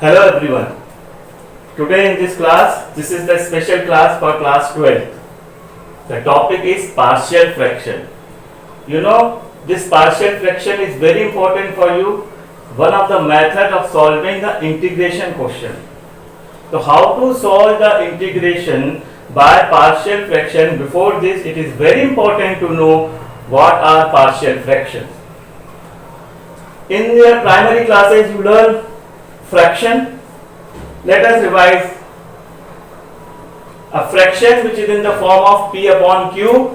Hello everyone. Today in this class, this is the special class for class 12. The topic is partial fraction. You know, this partial fraction is very important for you. One of the method of solving the integration question. So how to solve the integration by partial fraction? Before this, it is very important to know what are partial fractions. In your primary classes, you learn fraction. Let us revise. A fraction which is in the form of p upon q,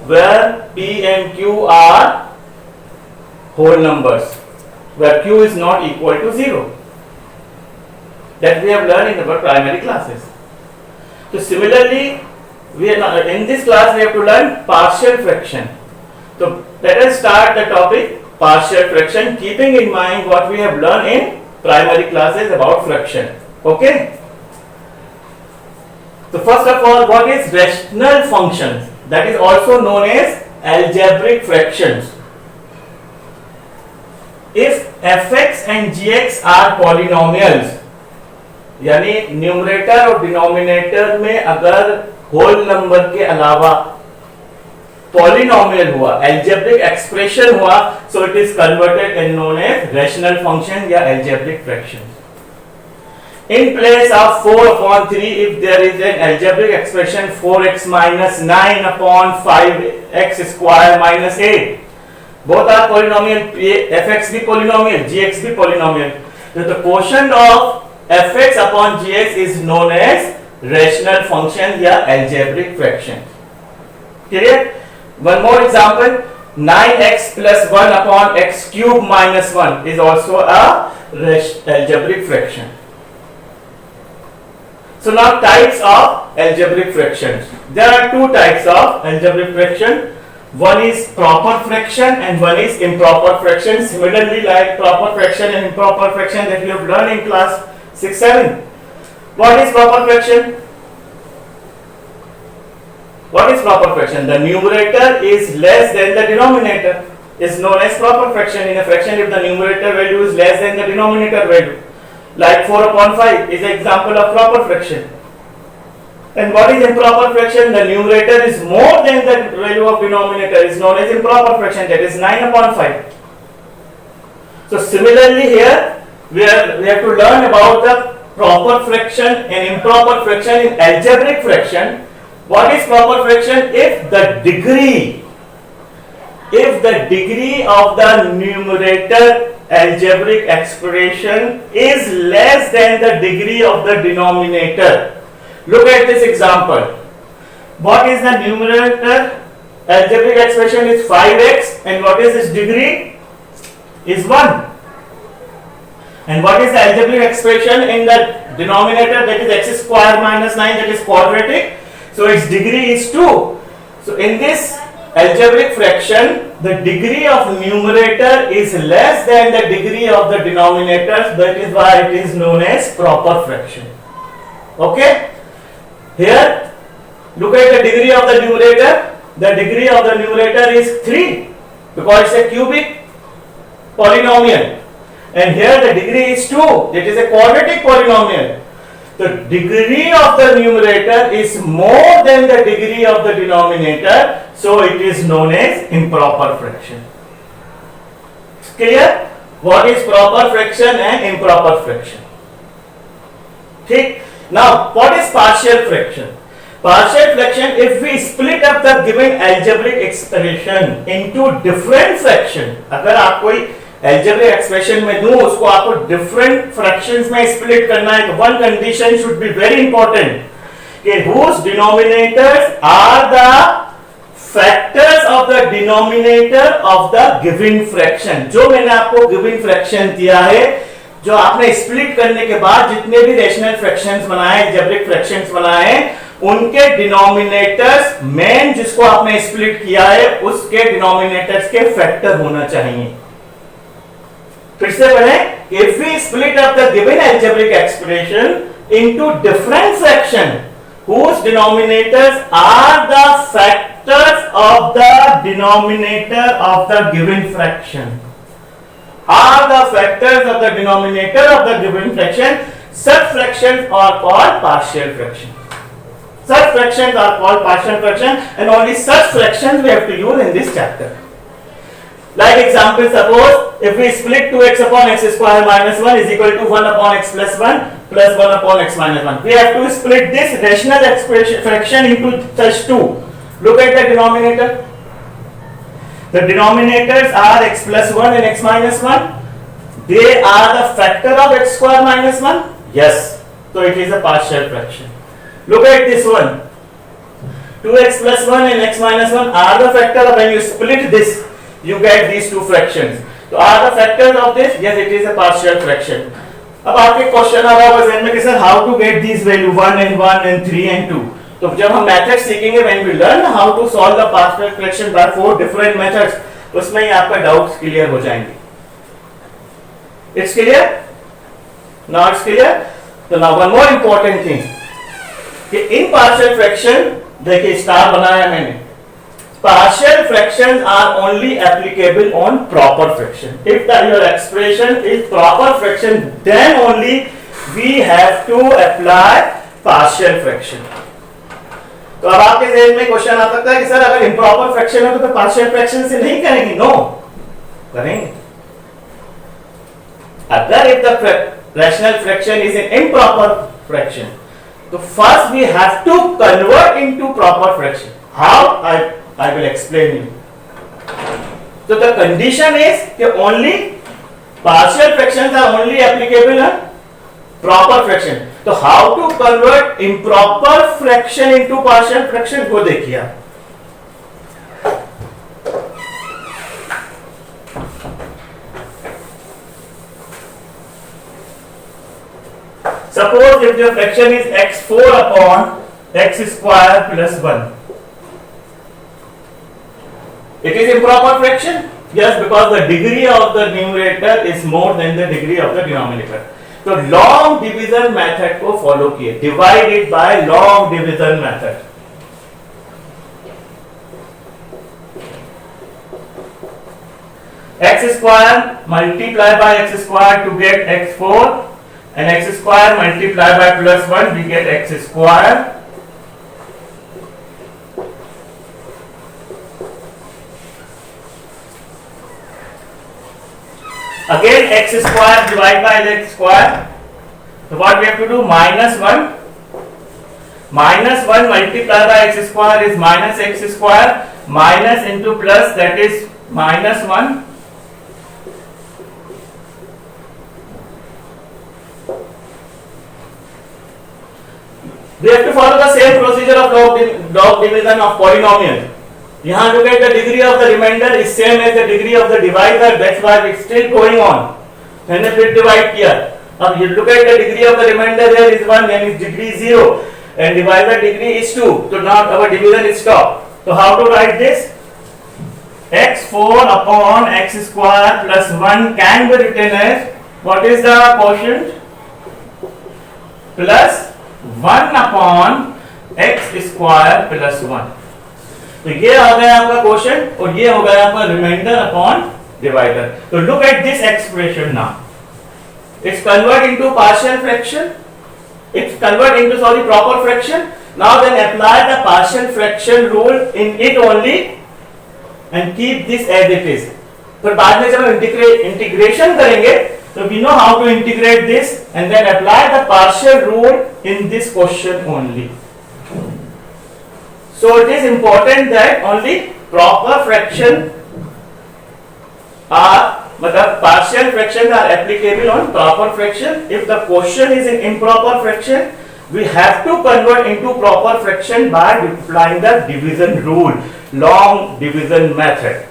where p and q are whole numbers, where q is not equal to 0. That we have learned in our primary classes. So similarly, in this class we have to learn partial fraction. So let us start the topic partial fraction, keeping in mind what we have learned in primary classes about fraction. Okay. So first of all, what is rational functions? That is also known as algebraic fractions. If fx and gx are polynomials, यानी numerator और denominator में अगर whole number के अलावा polynomial हुआ, algebraic expression हुआ, so it is converted and known as rational function या algebraic fraction. In place of 4 upon 3, if there is an algebraic expression 4x minus 9 upon 5x square minus 8, both are polynomial, fx भी polynomial, gx भी polynomial. So the quotient of fx upon gx is known as rational function या algebraic fraction. Clear? One more example, 9x plus 1 upon x cube minus 1 is also a algebraic fraction. So now types of algebraic fractions. There are two types of algebraic fraction. One is proper fraction and one is improper fraction. Similarly, like proper fraction and improper fraction that we have learned in class 6-7. What is proper fraction? What is proper fraction? The numerator is less than the denominator is known as proper fraction. In a fraction, if the numerator value is less than the denominator value, like 4 upon 5 is an example of proper fraction. And what is improper fraction? The numerator is more than the value of denominator is known as improper fraction, that is 9 upon 5. So similarly here, we have to learn about the proper fraction and improper fraction in algebraic fraction. What is proper fraction? If the degree of the numerator algebraic expression is less than the degree of the denominator. Look at this example. What is the numerator algebraic expression is 5x, and what is its degree? Is 1. And what is the algebraic expression in the denominator? That is x square minus 9, that is quadratic. So its degree is 2. So in this algebraic fraction, the degree of numerator is less than the degree of the denominator. That is why it is known as proper fraction. Okay? Here, look at the degree of the numerator. The degree of the numerator is 3 because it's a cubic polynomial. And here the degree is 2. It is a quadratic polynomial. The degree of the numerator is more than the degree of the denominator, so it is known as improper fraction. Clear? What is proper fraction and improper fraction? Okay. Now, what is partial fraction? Partial fraction, if we split up the given algebraic expression into different fraction, अगर आप कोई algebraic expression में दूं, उसको आपको different fractions में split करना है, तो one condition should be very important, कि whose denominators are the factors of the denominator of the given fraction. जो मैंने आपको given fraction दिया है, जो आपने split करने के बाद जितने भी rational fractions बनाए, algebraic fractions बनाए, उनके denominators main जिसको आपने split किया है, उसके denominators के factor होना चाहिए. फिर से पढ़ें, if we split up the given algebraic expression into different fractions whose denominators are the factors of the denominator of the given fraction, are the factors of the denominator of the given fraction. Such fractions are called partial fraction. Such fractions are called partial fraction, and only such fractions we have to use in this chapter. Like example, suppose if we split 2x upon x square minus 1 is equal to 1 upon x plus 1 plus 1 upon x minus 1. We have to split this rational expression fraction into such two. Look at the denominator. The denominators are x plus 1 and x minus 1. They are the factor of x square minus 1. Yes. So it is a partial fraction. Look at this one. 2x plus 1 and x minus 1 are the factor of, when you split this, you get these two fractions. So are the factors of this? Yes, it is a partial fraction. अब आपके question आ रहा होगा में कि sir how to get this value 1 and 1 and 3 and 2. तो जब हम method सीखेंगे, when we learn how to solve the partial fraction by 4 different methods, उसमें ही आपका डाउट्स क्लियर हो जाएंगे. It's clear? Now it's clear. तो now one more important thing कि इन पार्शियल फ्रैक्शन, देखिए स्टार बनाया मैंने. Partial fractions are only applicable on proper fraction. If your expression is proper fraction, then only we have to apply partial fraction. तो अब आपके ज़हन में question आ सकता है कि सर अगर improper fraction है तो partial fraction से नहीं करेंगे? No, करेंगे. अगर if the rational fraction is an improper fraction, so first we have to convert into proper fraction. How? I will explain you. So the condition is that only partial fractions are only applicable on proper fraction. So how to convert improper fraction into partial fraction को देखिए. Suppose if the fraction is x4 upon x square plus 1. It is improper fraction? Yes, because the degree of the numerator is more than the degree of the denominator. So long division method को follow किए. Divide it by long division method. X square multiply by x square to get x4, and x square multiply by plus 1 we get x square. Again x square divided by x square. So what we have to do? Minus 1. Minus 1 multiplied by x square is minus x square. Minus into plus, that is minus 1. We have to follow the same procedure of log division of polynomial. यहाँ look at the degree of the remainder is same as the degree of the divisor. That's why it's still going on. मैंने फिर divide किया. अब you look at the degree of the remainder, here is 1 and its degree 0 and divisor degree is 2. So now our division is stopped. So how to write this? x4 upon x square plus 1 can be written as, what is the quotient? Plus 1 upon x square plus 1. तो ये आ गया आपका question और ये हो गया आपका remainder upon divider. तो look at this expression now. It's convert into partial fraction. It's convert into proper fraction. Now then apply the partial fraction rule in it only and keep this as it is. फिर बाद में जब हम integration करेंगे तो we know how to integrate this and then apply the partial rule in this question only. So it is important that only proper fraction are, मतलब partial fractions are applicable on proper fraction. If the question is an improper fraction, we have to convert into proper fraction by applying the division rule, long division method.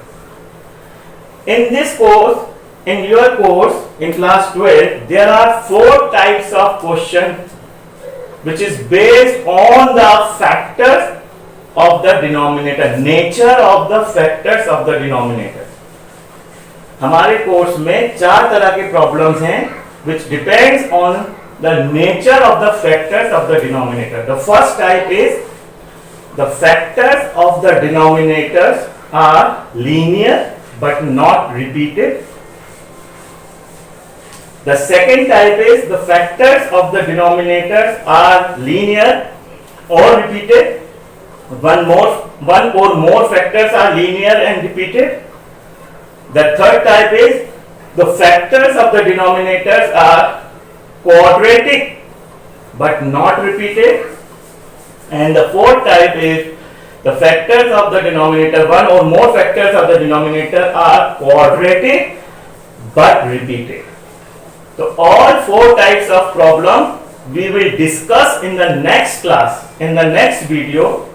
In this course, in your course, in class 12, there are 4 types of question which is based on the factors of the denominator, nature of the factors of the denominator. हमारे course में 4 तरह के problems हैं which depends on the nature of the factors of the denominator. The first type is the factors of the denominators are linear but not repeated. The second type is the factors of the denominators are linear or repeated. One or more factors are linear and repeated. The third type is the factors of the denominators are quadratic but not repeated. And the fourth type is the factors of the denominator, one or more factors of the denominator are quadratic but repeated. So all four types of problem we will discuss in the next class, in the next video.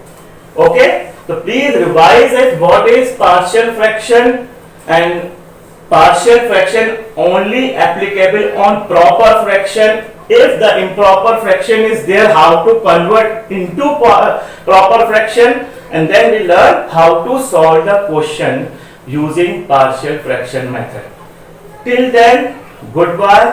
Okay, so please revise it. What is partial fraction, and partial fraction only applicable on proper fraction. If the improper fraction is there, how to convert into proper fraction, and then we learn how to solve the question using partial fraction method. Till then, goodbye.